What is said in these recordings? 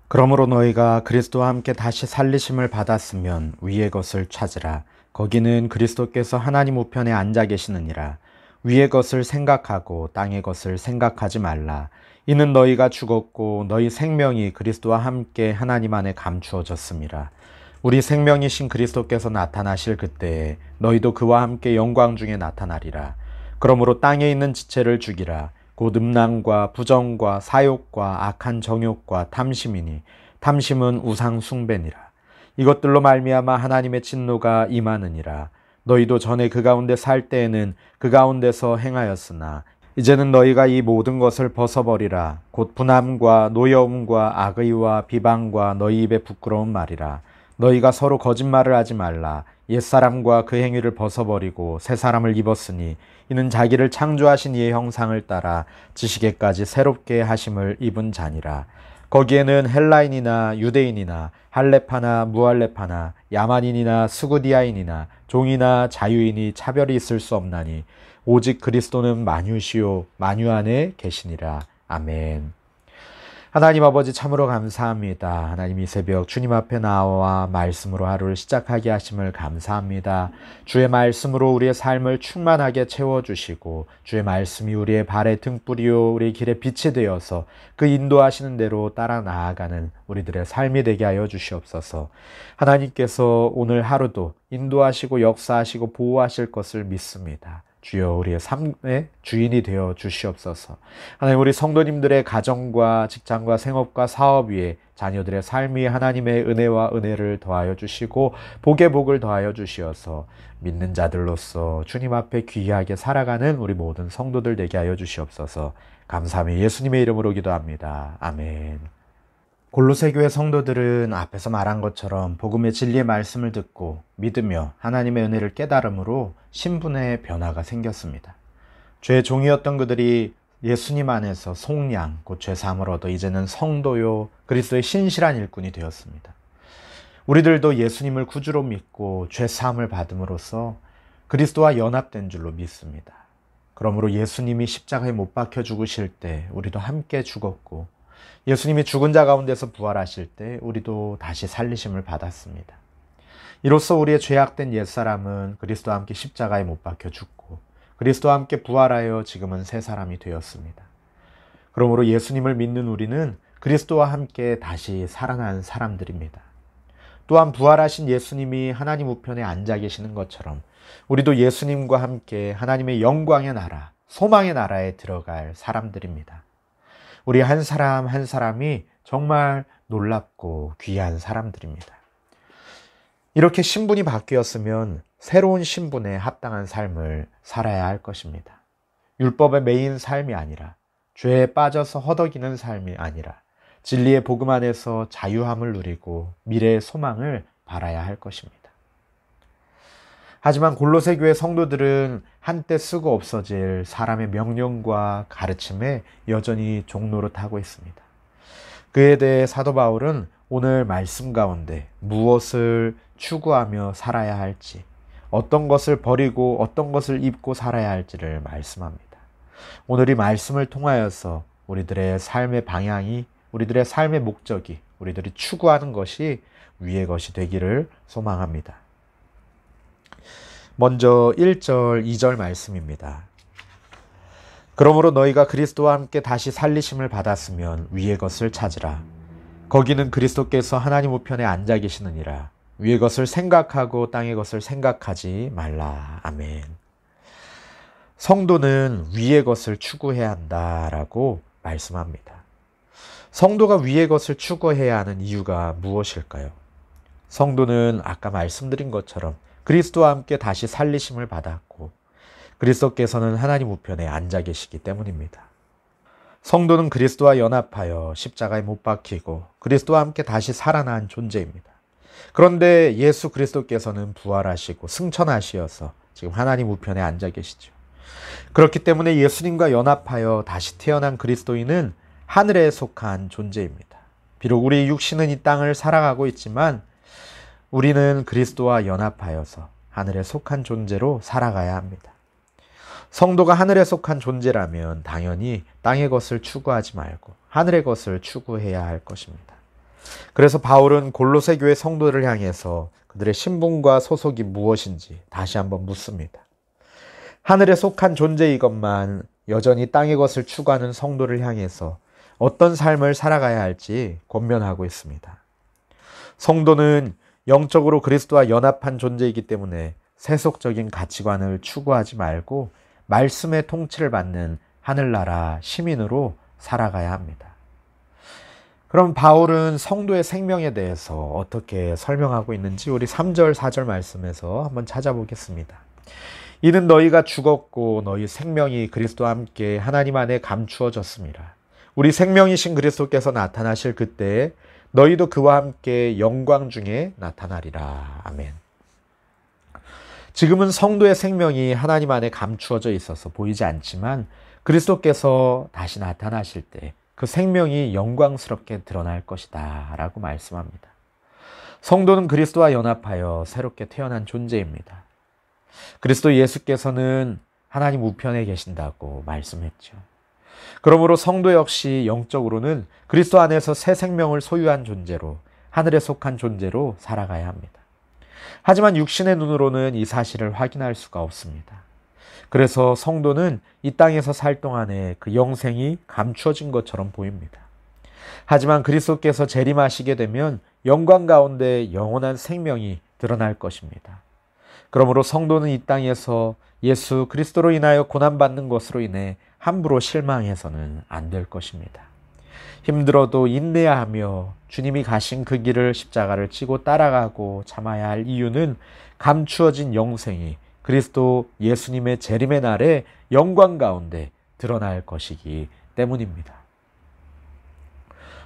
그러므로 너희가 그리스도와 함께 다시 살리심을 받았으면 위의 것을 찾으라. 거기는 그리스도께서 하나님 우편에 앉아 계시느니라. 위의 것을 생각하고 땅의 것을 생각하지 말라. 이는 너희가 죽었고 너희 생명이 그리스도와 함께 하나님 안에 감추어졌음이라. 우리 생명이신 그리스도께서 나타나실 그때에 너희도 그와 함께 영광 중에 나타나리라. 그러므로 땅에 있는 지체를 죽이라. 곧 음란과 부정과 사욕과 악한 정욕과 탐심이니 탐심은 우상 숭배니라. 이것들로 말미암아 하나님의 진노가 임하느니라. 너희도 전에 그 가운데 살 때에는 그 가운데서 행하였으나 이제는 너희가 이 모든 것을 벗어버리라. 곧 분함과 노여움과 악의와 비방과 너희 입에 부끄러운 말이라. 너희가 서로 거짓말을 하지 말라. 옛사람과 그 행위를 벗어버리고 새 사람을 입었으니 이는 자기를 창조하신 이의 형상을 따라 지식에까지 새롭게 하심을 입은 자니라. 거기에는 헬라인이나 유대인이나 할레파나 무할레파나 야만인이나 스구디아인이나 종이나 자유인이 차별이 있을 수 없나니 오직 그리스도는 만유시요 만유 안에 계시니라. 아멘. 하나님 아버지 참으로 감사합니다. 하나님 이 새벽 주님 앞에 나와 말씀으로 하루를 시작하게 하심을 감사합니다. 주의 말씀으로 우리의 삶을 충만하게 채워주시고 주의 말씀이 우리의 발의 등불이요 우리의 길에 빛이 되어서 그 인도하시는 대로 따라 나아가는 우리들의 삶이 되게 하여 주시옵소서. 하나님께서 오늘 하루도 인도하시고 역사하시고 보호하실 것을 믿습니다. 주여 우리의 삶의 주인이 되어 주시옵소서. 하나님 우리 성도님들의 가정과 직장과 생업과 사업 위에 자녀들의 삶이 하나님의 은혜와 은혜를 더하여 주시고 복의 복을 더하여 주시어서 믿는 자들로서 주님 앞에 귀하게 살아가는 우리 모든 성도들 되게 하여 주시옵소서. 감사하며 예수님의 이름으로 기도합니다. 아멘. 골로새 교회 성도들은 앞에서 말한 것처럼 복음의 진리의 말씀을 듣고 믿으며 하나님의 은혜를 깨달음으로 신분의 변화가 생겼습니다. 죄의 종이었던 그들이 예수님 안에서 속량, 곧 죄사함을 얻어 이제는 성도요 그리스도의 신실한 일꾼이 되었습니다. 우리들도 예수님을 구주로 믿고 죄사함을 받음으로써 그리스도와 연합된 줄로 믿습니다. 그러므로 예수님이 십자가에 못 박혀 죽으실 때 우리도 함께 죽었고 예수님이 죽은 자 가운데서 부활하실 때 우리도 다시 살리심을 받았습니다. 이로써 우리의 죄악된 옛사람은 그리스도와 함께 십자가에 못 박혀 죽고 그리스도와 함께 부활하여 지금은 새 사람이 되었습니다. 그러므로 예수님을 믿는 우리는 그리스도와 함께 다시 살아난 사람들입니다. 또한 부활하신 예수님이 하나님 우편에 앉아 계시는 것처럼 우리도 예수님과 함께 하나님의 영광의 나라, 소망의 나라에 들어갈 사람들입니다. 우리 한 사람 한 사람이 정말 놀랍고 귀한 사람들입니다. 이렇게 신분이 바뀌었으면 새로운 신분에 합당한 삶을 살아야 할 것입니다. 율법에 매인 삶이 아니라 죄에 빠져서 허덕이는 삶이 아니라 진리의 복음 안에서 자유함을 누리고 미래의 소망을 바라야 할 것입니다. 하지만 골로새 교회 성도들은 한때 쓰고 없어질 사람의 명령과 가르침에 여전히 종노릇하고 있습니다. 그에 대해 사도 바울은 오늘 말씀 가운데 무엇을 추구하며 살아야 할지, 어떤 것을 버리고 어떤 것을 입고 살아야 할지를 말씀합니다. 오늘 이 말씀을 통하여서 우리들의 삶의 방향이, 우리들의 삶의 목적이, 우리들이 추구하는 것이 위의 것이 되기를 소망합니다. 먼저 1절, 2절 말씀입니다. 그러므로 너희가 그리스도와 함께 다시 살리심을 받았으면 위의 것을 찾으라. 거기는 그리스도께서 하나님 우편에 앉아 계시느니라. 위의 것을 생각하고 땅의 것을 생각하지 말라. 아멘. 성도는 위의 것을 추구해야 한다라고 말씀합니다. 성도가 위의 것을 추구해야 하는 이유가 무엇일까요? 성도는 아까 말씀드린 것처럼 그리스도와 함께 다시 살리심을 받았고 그리스도께서는 하나님 우편에 앉아 계시기 때문입니다. 성도는 그리스도와 연합하여 십자가에 못 박히고 그리스도와 함께 다시 살아난 존재입니다. 그런데 예수 그리스도께서는 부활하시고 승천하시어서 지금 하나님 우편에 앉아 계시죠. 그렇기 때문에 예수님과 연합하여 다시 태어난 그리스도인은 하늘에 속한 존재입니다. 비록 우리 육신은 이 땅을 살아가고 있지만 우리는 그리스도와 연합하여서 하늘에 속한 존재로 살아가야 합니다. 성도가 하늘에 속한 존재라면 당연히 땅의 것을 추구하지 말고 하늘의 것을 추구해야 할 것입니다. 그래서 바울은 골로새 교회 성도들을 향해서 그들의 신분과 소속이 무엇인지 다시 한번 묻습니다. 하늘에 속한 존재이건만 여전히 땅의 것을 추구하는 성도를 향해서 어떤 삶을 살아가야 할지 권면하고 있습니다. 성도는 영적으로 그리스도와 연합한 존재이기 때문에 세속적인 가치관을 추구하지 말고 말씀의 통치를 받는 하늘나라 시민으로 살아가야 합니다. 그럼 바울은 성도의 생명에 대해서 어떻게 설명하고 있는지 우리 3절, 4절 말씀에서 한번 찾아보겠습니다. 이는 너희가 죽었고 너희 생명이 그리스도와 함께 하나님 안에 감추어졌습니다. 우리 생명이신 그리스도께서 나타나실 그때에 너희도 그와 함께 영광 중에 나타나리라. 아멘. 지금은 성도의 생명이 하나님 안에 감추어져 있어서 보이지 않지만 그리스도께서 다시 나타나실 때 그 생명이 영광스럽게 드러날 것이다 라고 말씀합니다. 성도는 그리스도와 연합하여 새롭게 태어난 존재입니다. 그리스도 예수께서는 하나님 우편에 계신다고 말씀했죠. 그러므로 성도 역시 영적으로는 그리스도 안에서 새 생명을 소유한 존재로, 하늘에 속한 존재로 살아가야 합니다. 하지만 육신의 눈으로는 이 사실을 확인할 수가 없습니다. 그래서 성도는 이 땅에서 살 동안에 그 영생이 감추어진 것처럼 보입니다. 하지만 그리스도께서 재림하시게 되면 영광 가운데 영원한 생명이 드러날 것입니다. 그러므로 성도는 이 땅에서 예수 그리스도로 인하여 고난받는 것으로 인해 함부로 실망해서는 안 될 것입니다. 힘들어도 인내하며 주님이 가신 그 길을 십자가를 지고 따라가고 참아야 할 이유는 감추어진 영생이 그리스도 예수님의 재림의 날에 영광 가운데 드러날 것이기 때문입니다.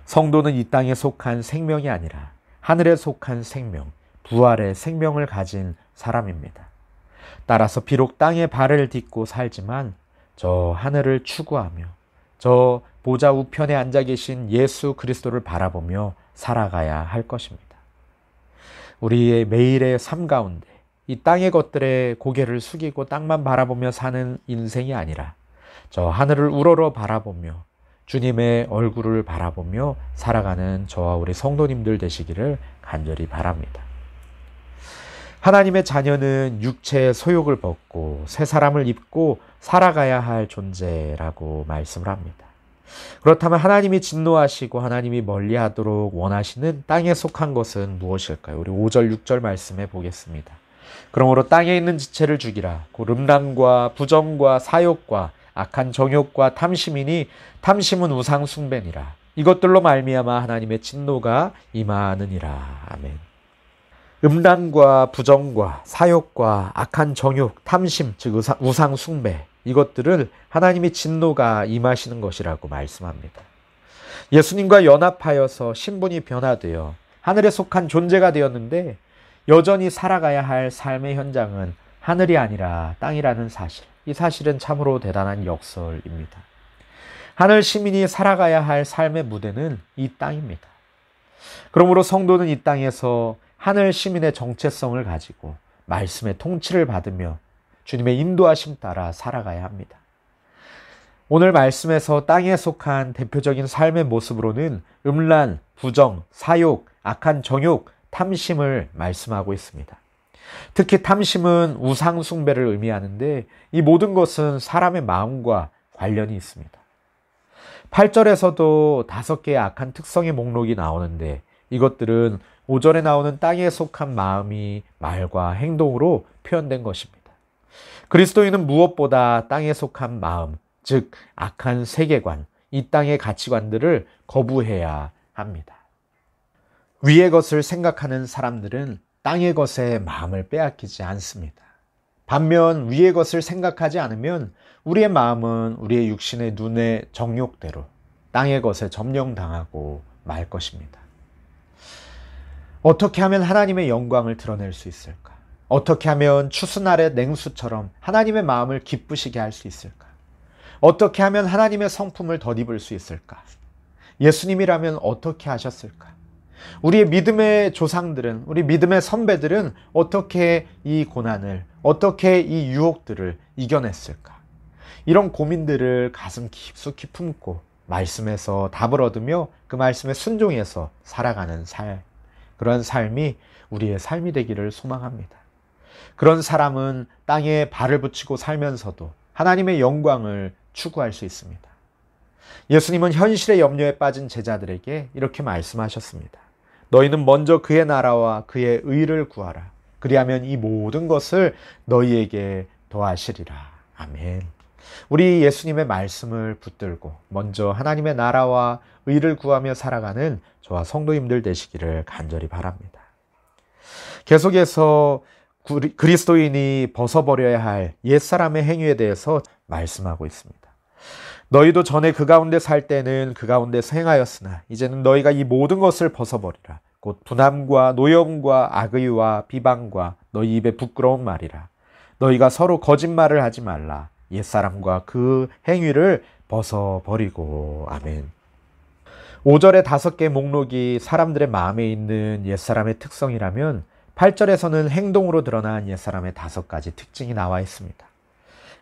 성도는 이 땅에 속한 생명이 아니라 하늘에 속한 생명, 부활의 생명을 가진 사람입니다. 따라서 비록 땅에 발을 딛고 살지만 저 하늘을 추구하며 저 보좌 우편에 앉아 계신 예수 그리스도를 바라보며 살아가야 할 것입니다. 우리의 매일의 삶 가운데 이 땅의 것들에 고개를 숙이고 땅만 바라보며 사는 인생이 아니라 저 하늘을 우러러 바라보며 주님의 얼굴을 바라보며 살아가는 저와 우리 성도님들 되시기를 간절히 바랍니다. 하나님의 자녀는 육체의 소욕을 벗고 새 사람을 입고 살아가야 할 존재라고 말씀을 합니다. 그렇다면 하나님이 진노하시고 하나님이 멀리하도록 원하시는 땅에 속한 것은 무엇일까요? 우리 5절, 6절 말씀해 보겠습니다. 그러므로 땅에 있는 지체를 죽이라. 곧 음란과 부정과 사욕과 악한 정욕과 탐심이니 탐심은 우상 숭배니라. 이것들로 말미암아 하나님의 진노가 임하느니라. 아멘. 음란과 부정과 사욕과 악한 정욕, 탐심, 즉 우상 숭배, 이것들을 하나님의 진노가 임하시는 것이라고 말씀합니다. 예수님과 연합하여서 신분이 변화되어 하늘에 속한 존재가 되었는데 여전히 살아가야 할 삶의 현장은 하늘이 아니라 땅이라는 사실, 이 사실은 참으로 대단한 역설입니다. 하늘 시민이 살아가야 할 삶의 무대는 이 땅입니다. 그러므로 성도는 이 땅에서 하늘 시민의 정체성을 가지고 말씀의 통치를 받으며 주님의 인도하심 따라 살아가야 합니다. 오늘 말씀에서 땅에 속한 대표적인 삶의 모습으로는 음란, 부정, 사욕, 악한 정욕, 탐심을 말씀하고 있습니다. 특히 탐심은 우상 숭배를 의미하는데 이 모든 것은 사람의 마음과 관련이 있습니다. 8절에서도 5개의 악한 특성의 목록이 나오는데 이것들은 5절에 나오는 땅에 속한 마음이 말과 행동으로 표현된 것입니다. 그리스도인은 무엇보다 땅에 속한 마음, 즉 악한 세계관, 이 땅의 가치관들을 거부해야 합니다. 위의 것을 생각하는 사람들은 땅의 것에 마음을 빼앗기지 않습니다. 반면 위의 것을 생각하지 않으면 우리의 마음은 우리의 육신의 눈의 정욕대로 땅의 것에 점령당하고 말 것입니다. 어떻게 하면 하나님의 영광을 드러낼 수 있을까? 어떻게 하면 추수날의 냉수처럼 하나님의 마음을 기쁘시게 할 수 있을까? 어떻게 하면 하나님의 성품을 덧입을 수 있을까? 예수님이라면 어떻게 하셨을까? 우리의 믿음의 조상들은, 우리 믿음의 선배들은 어떻게 이 고난을, 어떻게 이 유혹들을 이겨냈을까? 이런 고민들을 가슴 깊숙이 품고 말씀에서 답을 얻으며 그 말씀에 순종해서 살아가는 삶, 그런 삶이 우리의 삶이 되기를 소망합니다. 그런 사람은 땅에 발을 붙이고 살면서도 하나님의 영광을 추구할 수 있습니다. 예수님은 현실의 염려에 빠진 제자들에게 이렇게 말씀하셨습니다. 너희는 먼저 그의 나라와 그의 의를 구하라. 그리하면 이 모든 것을 너희에게 더하시리라. 아멘. 우리 예수님의 말씀을 붙들고 먼저 하나님의 나라와 의를 구하며 살아가는 저와 성도님들 되시기를 간절히 바랍니다. 계속해서 그리스도인이 벗어버려야 할 옛사람의 행위에 대해서 말씀하고 있습니다. 너희도 전에 그 가운데 살 때는 그 가운데서 행하였으나 이제는 너희가 이 모든 것을 벗어버리라. 곧 분함과 노여움과 악의와 비방과 너희 입에 부끄러운 말이라. 너희가 서로 거짓말을 하지 말라. 옛사람과 그 행위를 벗어버리고. 아멘. 5절의 5개의 목록이 사람들의 마음에 있는 옛사람의 특성이라면 8절에서는 행동으로 드러난 옛사람의 5가지 특징이 나와 있습니다.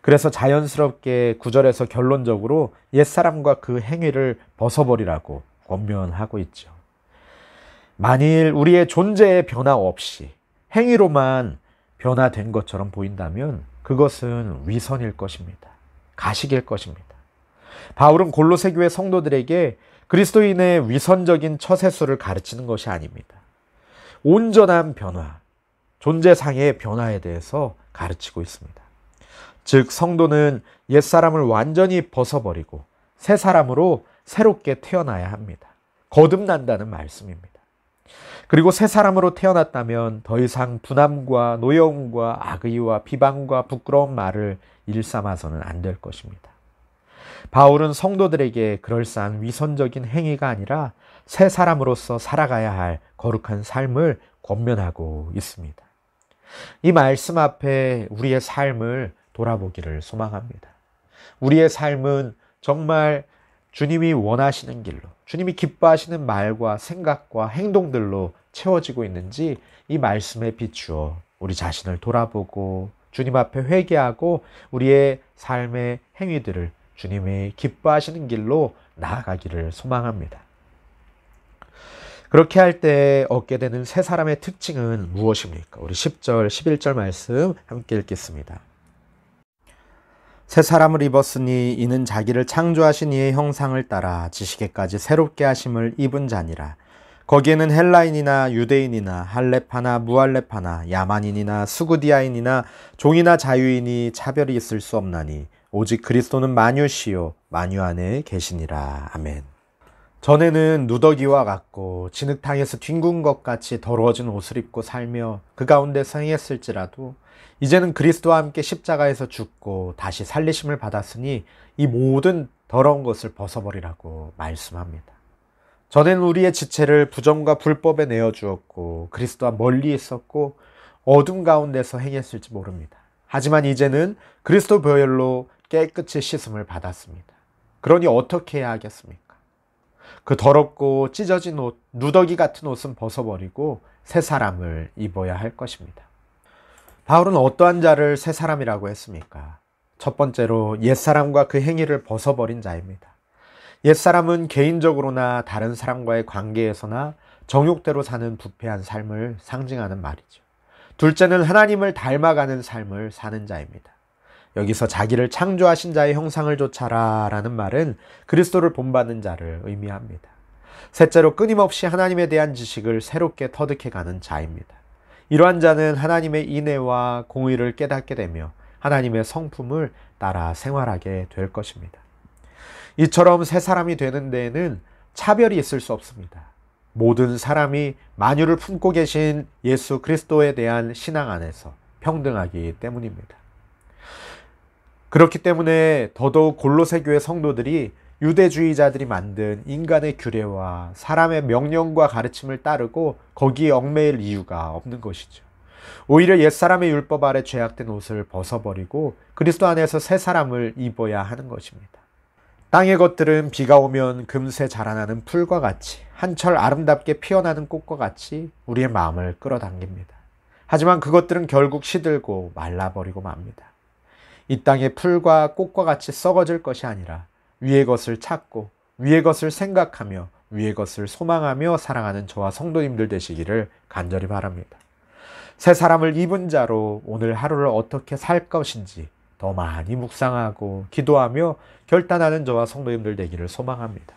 그래서 자연스럽게 9절에서 결론적으로 옛사람과 그 행위를 벗어버리라고 권면하고 있죠. 만일 우리의 존재의 변화 없이 행위로만 변화된 것처럼 보인다면 그것은 위선일 것입니다. 가식일 것입니다. 바울은 골로새 교회 성도들에게 그리스도인의 위선적인 처세술을 가르치는 것이 아닙니다. 온전한 변화, 존재상의 변화에 대해서 가르치고 있습니다. 즉 성도는 옛사람을 완전히 벗어버리고 새 사람으로 새롭게 태어나야 합니다. 거듭난다는 말씀입니다. 그리고 새 사람으로 태어났다면 더 이상 분함과 노여움과 악의와 비방과 부끄러운 말을 일삼아서는 안 될 것입니다. 바울은 성도들에게 그럴싸한 위선적인 행위가 아니라 새 사람으로서 살아가야 할 거룩한 삶을 권면하고 있습니다. 이 말씀 앞에 우리의 삶을 돌아보기를 소망합니다. 우리의 삶은 정말 주님이 원하시는 길로, 주님이 기뻐하시는 말과 생각과 행동들로 채워지고 있는지 이 말씀에 비추어 우리 자신을 돌아보고 주님 앞에 회개하고 우리의 삶의 행위들을 주님이 기뻐하시는 길로 나아가기를 소망합니다. 그렇게 할 때 얻게 되는 새 사람의 특징은 무엇입니까? 우리 10절, 11절 말씀 함께 읽겠습니다. 새 사람을 입었으니 이는 자기를 창조하신 이의 형상을 따라 지식에까지 새롭게 하심을 입은 자니라. 거기에는 헬라인이나 유대인이나 할렙하나 무할렙하나 야만인이나 수구디아인이나 종이나 자유인이 차별이 있을 수 없나니 오직 그리스도는 만유시요 만유 안에 계시니라. 아멘. 전에는 누더기와 같고 진흙탕에서 뒹군 것 같이 더러워진 옷을 입고 살며 그 가운데서 행했을지라도 이제는 그리스도와 함께 십자가에서 죽고 다시 살리심을 받았으니 이 모든 더러운 것을 벗어버리라고 말씀합니다. 전에는 우리의 지체를 부정과 불법에 내어주었고 그리스도와 멀리 있었고 어둠 가운데서 행했을지 모릅니다. 하지만 이제는 그리스도 보혈로 깨끗이 씻음을 받았습니다. 그러니 어떻게 해야 하겠습니까? 그 더럽고 찢어진 옷, 누더기 같은 옷은 벗어버리고 새 사람을 입어야 할 것입니다. 바울은 어떠한 자를 새 사람이라고 했습니까? 첫 번째로 옛사람과 그 행위를 벗어버린 자입니다. 옛사람은 개인적으로나 다른 사람과의 관계에서나 정욕대로 사는 부패한 삶을 상징하는 말이죠. 둘째는 하나님을 닮아가는 삶을 사는 자입니다. 여기서 자기를 창조하신 자의 형상을 좇아라 라는 말은 그리스도를 본받는 자를 의미합니다. 셋째로 끊임없이 하나님에 대한 지식을 새롭게 터득해가는 자입니다. 이러한 자는 하나님의 인애와 공의를 깨닫게 되며 하나님의 성품을 따라 생활하게 될 것입니다. 이처럼 새 사람이 되는 데에는 차별이 있을 수 없습니다. 모든 사람이 만유를 품고 계신 예수 그리스도에 대한 신앙 안에서 평등하기 때문입니다. 그렇기 때문에 더더욱 골로새 교회 성도들이 유대주의자들이 만든 인간의 규례와 사람의 명령과 가르침을 따르고 거기에 얽매일 이유가 없는 것이죠. 오히려 옛사람의 율법 아래 죄악된 옷을 벗어버리고 그리스도 안에서 새 사람을 입어야 하는 것입니다. 땅의 것들은 비가 오면 금세 자라나는 풀과 같이 한철 아름답게 피어나는 꽃과 같이 우리의 마음을 끌어당깁니다. 하지만 그것들은 결국 시들고 말라버리고 맙니다. 이 땅의 풀과 꽃과 같이 썩어질 것이 아니라 위의 것을 찾고 위의 것을 생각하며 위의 것을 소망하며 살아가는 저와 성도님들 되시기를 간절히 바랍니다. 새 사람을 입은 자로 오늘 하루를 어떻게 살 것인지 더 많이 묵상하고 기도하며 결단하는 저와 성도님들 되기를 소망합니다.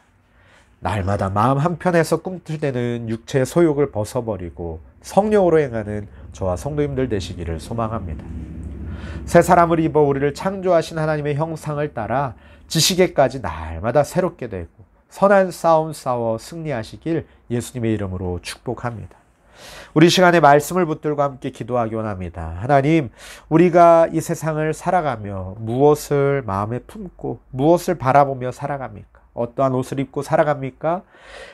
날마다 마음 한편에서 꿈틀대는 육체의 소욕을 벗어버리고 성령으로 행하는 저와 성도님들 되시기를 소망합니다. 새 사람을 입어 우리를 창조하신 하나님의 형상을 따라 지식에까지 날마다 새롭게 되고 선한 싸움 싸워 승리하시길 예수님의 이름으로 축복합니다. 우리 시간에 말씀을 붙들고 함께 기도하기 원합니다. 하나님, 우리가 이 세상을 살아가며 무엇을 마음에 품고 무엇을 바라보며 살아갑니까? 어떠한 옷을 입고 살아갑니까?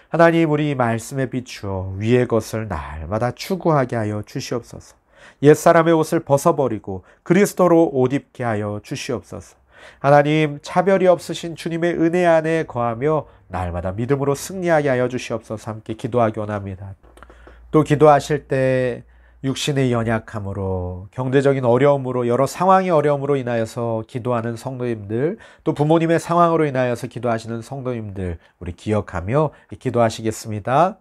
하나님, 우리 말씀에 비추어 위의 것을 날마다 추구하게 하여 주시옵소서. 옛사람의 옷을 벗어버리고 그리스도로 옷 입게 하여 주시옵소서. 하나님, 차별이 없으신 주님의 은혜 안에 거하며 날마다 믿음으로 승리하게 하여 주시옵소서. 함께 기도하기 원합니다. 또 기도하실 때 육신의 연약함으로, 경제적인 어려움으로, 여러 상황의 어려움으로 인하여서 기도하는 성도님들, 또 부모님의 상황으로 인하여서 기도하시는 성도님들 우리 기억하며 기도하시겠습니다.